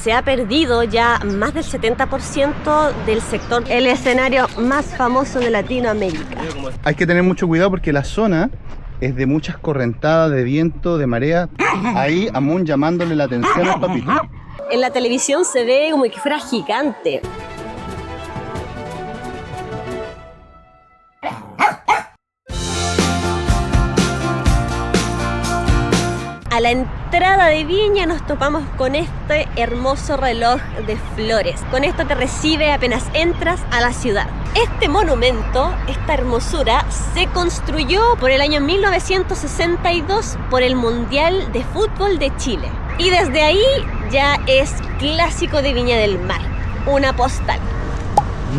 Se ha perdido ya más del 70% del sector, el escenario más famoso de Latinoamérica. Hay que tener mucho cuidado porque la zona es de muchas correntadas, de viento, de marea. Ahí Amun llamándole la atención al papito. En la televisión se ve como que fuera gigante. A la entrada de Viña nos topamos con este hermoso reloj de flores. Con esto te recibe apenas entras a la ciudad. Este monumento, esta hermosura, se construyó por el año 1962 por el Mundial de Fútbol de Chile. Y desde ahí ya es clásico de Viña del Mar, una postal.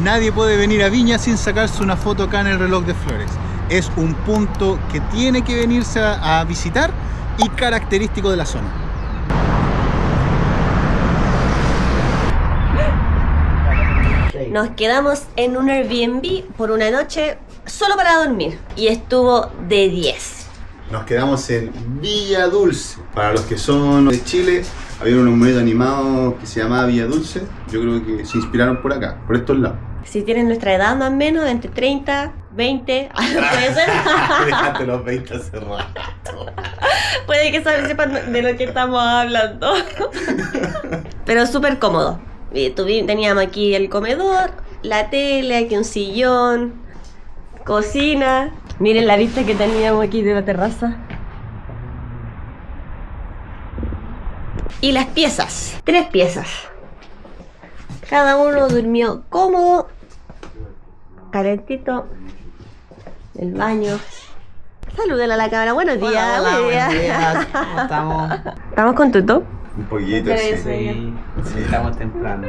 Nadie puede venir a Viña sin sacarse una foto acá en el reloj de flores. Es un punto que tiene que venirse a visitar y característico de la zona. Nos quedamos en un Airbnb por una noche solo para dormir y estuvo de 10. Nos quedamos en Villa Dulce. Para los que son de Chile, había un monumento animado que se llamaba Villa Dulce. Yo creo que se inspiraron por acá, por estos lados. Si tienen nuestra edad más o menos, entre 30, 20, puede ser. Déjate los 20 hace rato. Puede que sepan de lo que estamos hablando. Pero súper cómodo. Teníamos aquí el comedor, la tele, aquí un sillón, cocina. Miren la vista que teníamos aquí de la terraza. Y las piezas, 3 piezas. Cada uno durmió cómodo, calentito. El baño. Salúdenle a la cámara. Buenos días. Hola, buenos días. ¿Cómo estamos? ¿Estamos con Tuto? Un poquito, Sí, estamos temprano.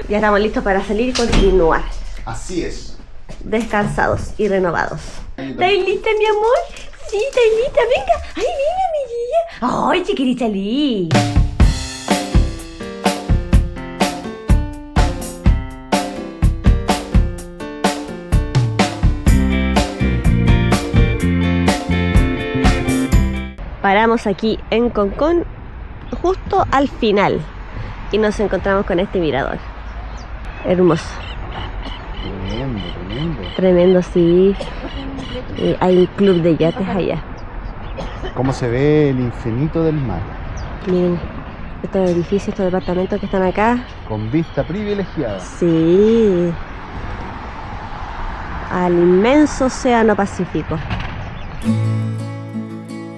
Ya estamos listos para salir y continuar. Así es. Descansados y renovados. ¿Estáis lista, mi amor? Sí, estáis lista. Venga. Ay, venga, mi niña. Ay, chiquitita Lee. Paramos aquí en Concón justo al final y nos encontramos con este mirador. Hermoso. Tremendo, sí. Hay un club de yates allá. Cómo se ve el infinito del mar. Miren, estos edificios, estos departamentos que están acá. Con vista privilegiada. Sí. Al inmenso océano Pacífico.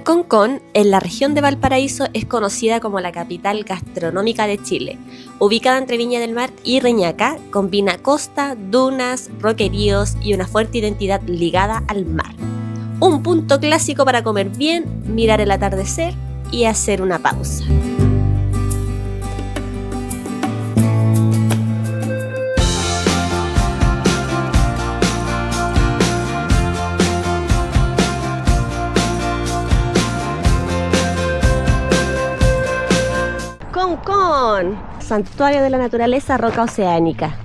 Concón, en la región de Valparaíso, es conocida como la capital gastronómica de Chile. Ubicada entre Viña del Mar y Reñaca, combina costa, dunas, roqueríos y una fuerte identidad ligada al mar. Un punto clásico para comer bien, mirar el atardecer y hacer una pausa. Concón, santuario de la naturaleza, roca oceánica.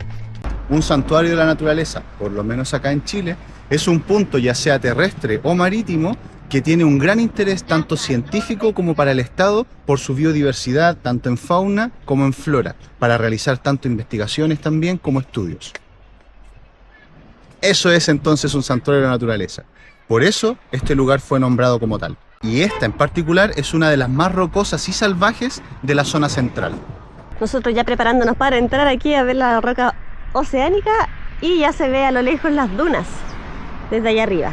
Un santuario de la naturaleza, por lo menos acá en Chile, es un punto ya sea terrestre o marítimo que tiene un gran interés tanto científico como para el Estado por su biodiversidad, tanto en fauna como en flora, para realizar tanto investigaciones también como estudios. Eso es entonces un santuario de la naturaleza. Por eso este lugar fue nombrado como tal. Y esta en particular es una de las más rocosas y salvajes de la zona central. Nosotros ya preparándonos para entrar aquí a ver la roca oceánica y ya se ve a lo lejos las dunas desde allá arriba.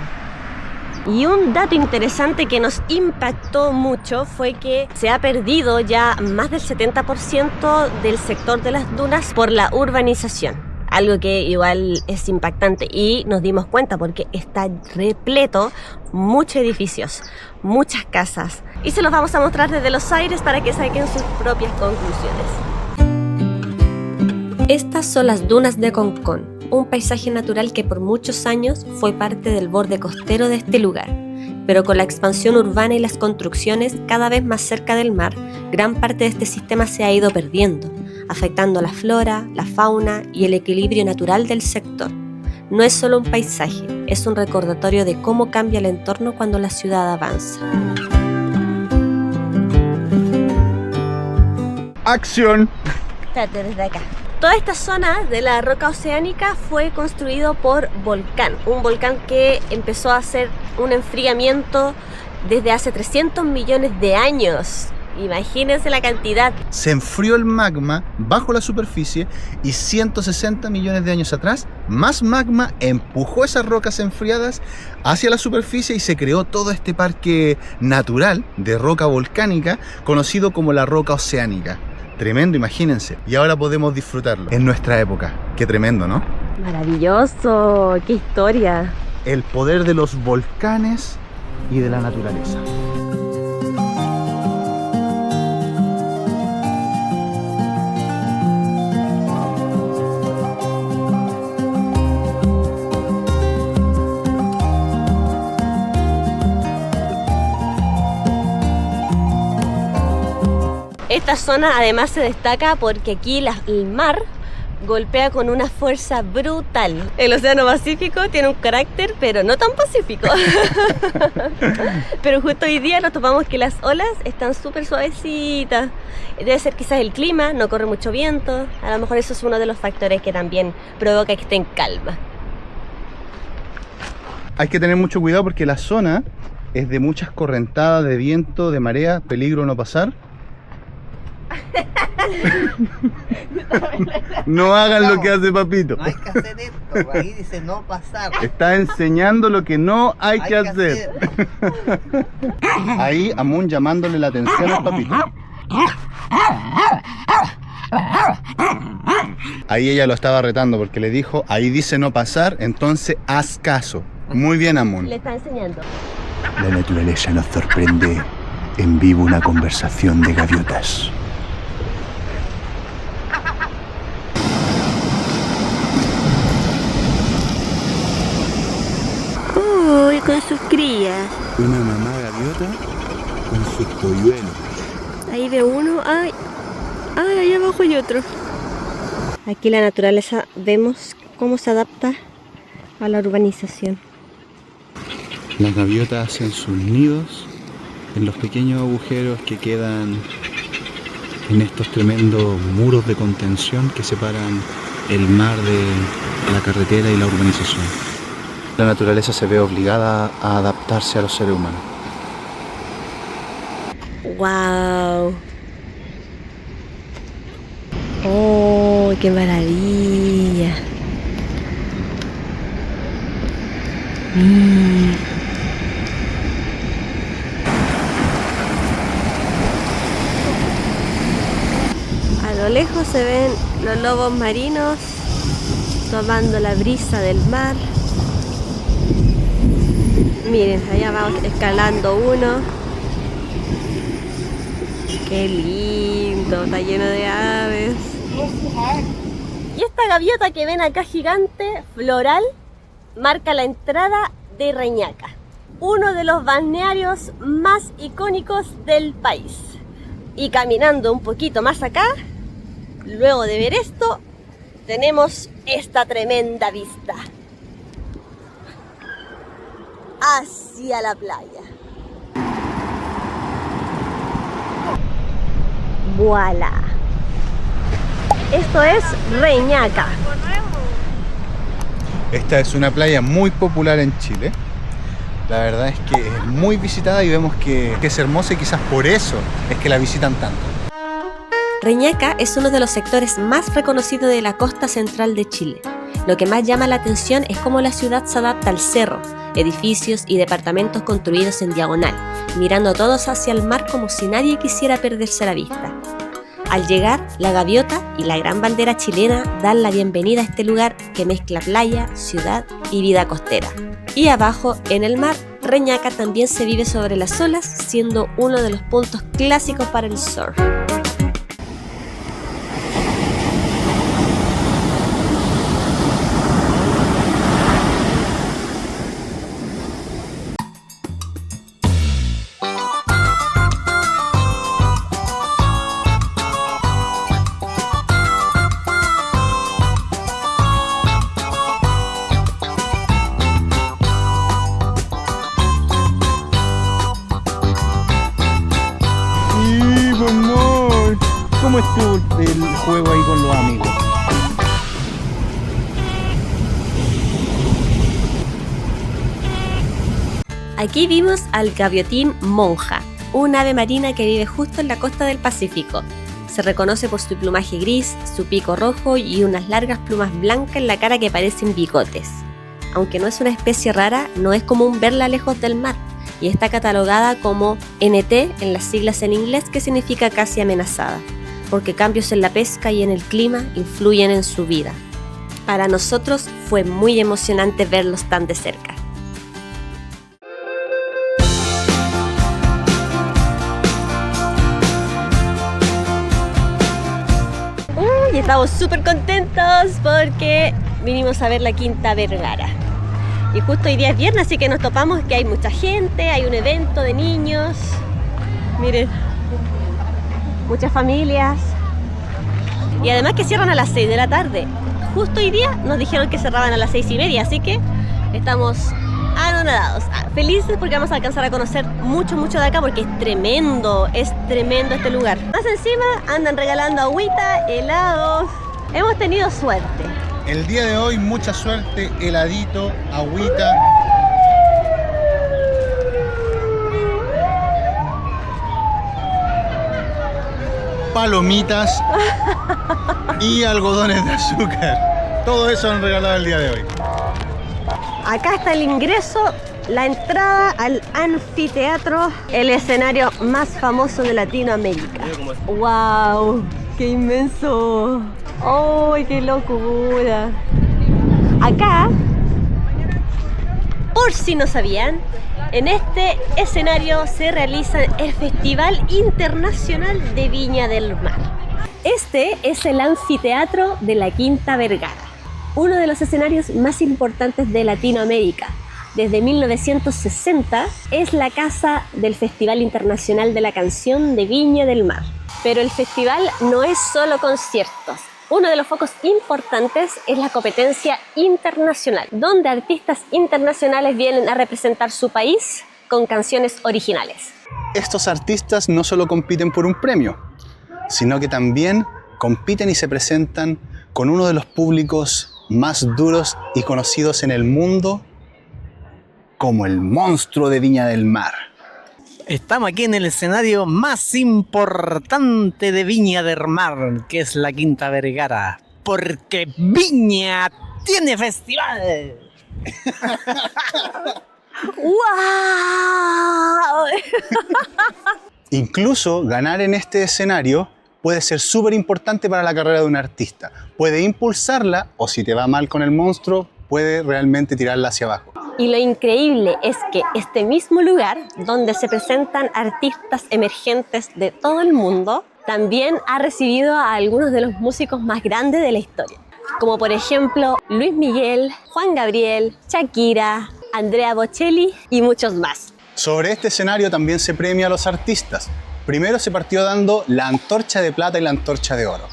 Y un dato interesante que nos impactó mucho fue que se ha perdido ya más del 70% del sector de las dunas por la urbanización. Algo que igual es impactante y nos dimos cuenta porque está repleto, muchos edificios, muchas casas. Y se los vamos a mostrar desde los aires para que saquen sus propias conclusiones. Estas son las dunas de Concón, un paisaje natural que por muchos años fue parte del borde costero de este lugar. Pero con la expansión urbana y las construcciones cada vez más cerca del mar, gran parte de este sistema se ha ido perdiendo, afectando la flora, la fauna y el equilibrio natural del sector. No es solo un paisaje, es un recordatorio de cómo cambia el entorno cuando la ciudad avanza. ¡Acción! Espérate, desde acá. Toda esta zona de la roca oceánica fue construido por volcán. Un volcán que empezó a hacer un enfriamiento desde hace 300 millones de años. Imagínense la cantidad. Se enfrió el magma bajo la superficie y 160 millones de años atrás, más magma empujó esas rocas enfriadas hacia la superficie y se creó todo este parque natural de roca volcánica conocido como la roca oceánica. Tremendo, imagínense. Y ahora podemos disfrutarlo en nuestra época. Qué tremendo, ¿no? Maravilloso, qué historia. El poder de los volcanes y de la naturaleza. Esta zona además se destaca porque aquí el mar golpea con una fuerza brutal. El Océano Pacífico tiene un carácter, pero no tan pacífico. Pero justo hoy día nos topamos que las olas están súper suavecitas. Debe ser quizás el clima, no corre mucho viento. A lo mejor eso es uno de los factores que también provoca que esté en calma. Hay que tener mucho cuidado porque la zona es de muchas correntadas de viento, de marea, peligro no pasar. No hagan lo que hace Papito. No hay que hacer esto, ahí dice no pasar. Está enseñando lo que no hay que hacer. Ahí Amun llamándole la atención al Papito. Ahí ella lo estaba retando porque le dijo, ahí dice no pasar, entonces haz caso. Muy bien, Amun. Le está enseñando. La naturaleza nos sorprende. En vivo una conversación de gaviotas. Uy, con sus crías. Una mamá gaviota con sus polluelos. Ahí veo uno. Ay, ay, ahí abajo hay otro. Aquí la naturaleza vemos cómo se adapta a la urbanización. Las gaviotas hacen sus nidos en los pequeños agujeros que quedan en estos tremendos muros de contención que separan el mar de la carretera y la urbanización. La naturaleza se ve obligada a adaptarse a los seres humanos. ¡Wow! ¡Oh, qué maravilla! Mira. A lo lejos se ven los lobos marinos tomando la brisa del mar. Miren, allá va escalando uno. Qué lindo, está lleno de aves. Y esta gaviota que ven acá gigante, floral, marca la entrada de Reñaca, uno de los balnearios más icónicos del país. Y caminando un poquito más acá, luego de ver esto, tenemos esta tremenda vista hacia la playa. ¡Voilá! Esto es Reñaca. Esta es una playa muy popular en Chile. La verdad es que es muy visitada y vemos que es hermosa y quizás por eso es que la visitan tanto. Reñaca es uno de los sectores más reconocidos de la costa central de Chile. Lo que más llama la atención es cómo la ciudad se adapta al cerro, edificios y departamentos construidos en diagonal, mirando todos hacia el mar como si nadie quisiera perderse la vista. Al llegar, la gaviota y la gran bandera chilena dan la bienvenida a este lugar que mezcla playa, ciudad y vida costera. Y abajo, en el mar, Reñaca también se vive sobre las olas, siendo uno de los puntos clásicos para el surf. ¡Sí, pues no! pasarlo ahí con los amigos. Aquí vimos al gaviotín monja, un ave marina que vive justo en la costa del Pacífico. Se reconoce por su plumaje gris, su pico rojo y unas largas plumas blancas en la cara que parecen bigotes. Aunque no es una especie rara, no es común verla lejos del mar y está catalogada como NT en las siglas en inglés, que significa casi amenazada, porque cambios en la pesca y en el clima influyen en su vida. Para nosotros fue muy emocionante verlos tan de cerca. Y estamos súper contentos porque vinimos a ver la Quinta Vergara. Y justo hoy día es viernes, así que nos topamos que hay mucha gente, hay un evento de niños. Miren, muchas familias. Y además que cierran a las 6 de la tarde. Justo hoy día nos dijeron que cerraban a las 6:30, así que estamos anonadados, felices porque vamos a alcanzar a conocer mucho de acá, porque es tremendo este lugar. Más encima andan regalando agüita, helados. Hemos tenido suerte. El día de hoy mucha suerte, heladito, agüita. Palomitas y algodones de azúcar. Todo eso han regalado el día de hoy. Acá está el ingreso, la entrada al anfiteatro, el escenario más famoso de Latinoamérica. ¡Wow! ¡Qué inmenso! ¡Ay, qué locura! Acá, por si no sabían, en este escenario se realiza el Festival Internacional de Viña del Mar. Este es el anfiteatro de la Quinta Vergara, uno de los escenarios más importantes de Latinoamérica. Desde 1960 es la casa del Festival Internacional de la Canción de Viña del Mar. Pero el festival no es solo conciertos. Uno de los focos importantes es la competencia internacional, donde artistas internacionales vienen a representar su país con canciones originales. Estos artistas no solo compiten por un premio, sino que también compiten y se presentan con uno de los públicos más duros y conocidos en el mundo como el monstruo de Viña del Mar. Estamos aquí en el escenario más importante de Viña del Mar, que es la Quinta Vergara, porque Viña tiene festival. ¡Wow! Incluso ganar en este escenario puede ser súper importante para la carrera de un artista. Puede impulsarla, o si te va mal con el monstruo, puede realmente tirarla hacia abajo. Y lo increíble es que este mismo lugar, donde se presentan artistas emergentes de todo el mundo, también ha recibido a algunos de los músicos más grandes de la historia, como por ejemplo Luis Miguel, Juan Gabriel, Shakira, Andrea Bocelli y muchos más. Sobre este escenario también se premia a los artistas. Primero se partió dando la antorcha de plata y la antorcha de oro.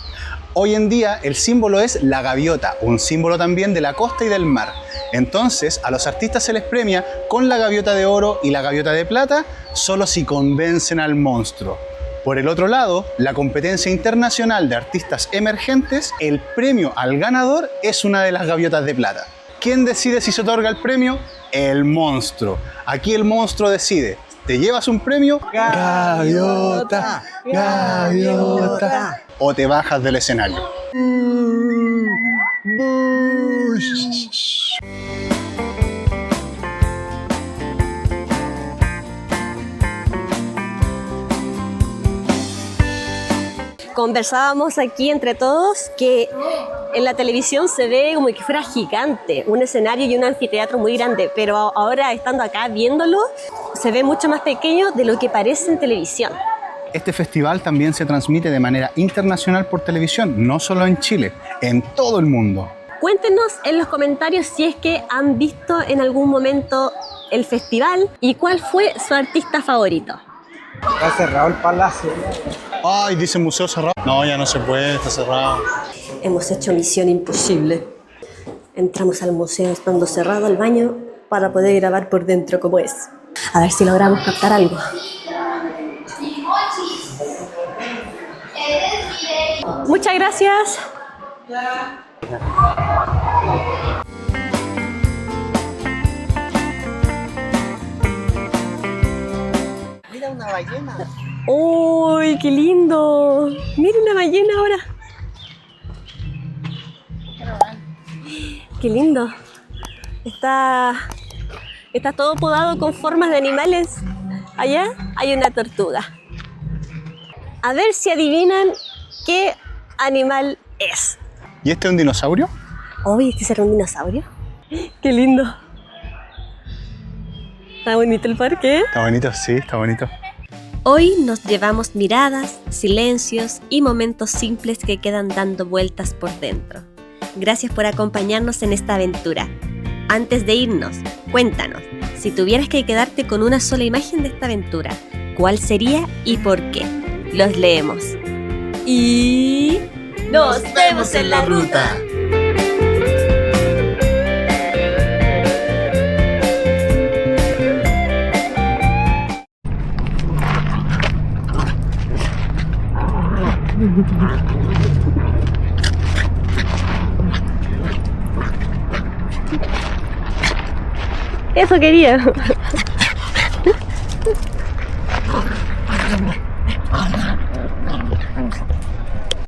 Hoy en día el símbolo es la gaviota, un símbolo también de la costa y del mar. Entonces a los artistas se les premia con la gaviota de oro y la gaviota de plata solo si convencen al monstruo. Por el otro lado, la competencia internacional de artistas emergentes, el premio al ganador es una de las gaviotas de plata. ¿Quién decide si se otorga el premio? El monstruo. Aquí el monstruo decide. ¿Te llevas un premio? Gaviota, gaviota. O te bajas del escenario. Conversábamos aquí entre todos que en la televisión se ve como que fuera gigante, un escenario y un anfiteatro muy grande, pero ahora estando acá viéndolo, se ve mucho más pequeño de lo que parece en televisión. Este festival también se transmite de manera internacional por televisión, no solo en Chile, en todo el mundo. Cuéntenos en los comentarios si es que han visto en algún momento el festival y cuál fue su artista favorito. Está cerrado el palacio. Ay, dice museo cerrado. No, ya no se puede, está cerrado. Hemos hecho misión imposible. Entramos al museo estando cerrado el baño para poder grabar por dentro como es. A ver si logramos captar algo. Muchas gracias. Mira una ballena. ¡Uy, qué lindo! Mira una ballena ahora. ¡Qué lindo! Está todo podado con formas de animales. Allá hay una tortuga. A ver si adivinan qué animal es. ¿Y este es un dinosaurio? Uy, ¿este será un dinosaurio? ¡Qué lindo! ¿Está bonito el parque? Está bonito, sí, está bonito. Hoy nos llevamos miradas, silencios y momentos simples que quedan dando vueltas por dentro. Gracias por acompañarnos en esta aventura. Antes de irnos, cuéntanos, si tuvieras que quedarte con una sola imagen de esta aventura, ¿cuál sería y por qué? Los leemos. Y nos vemos en la ruta. Eso quería.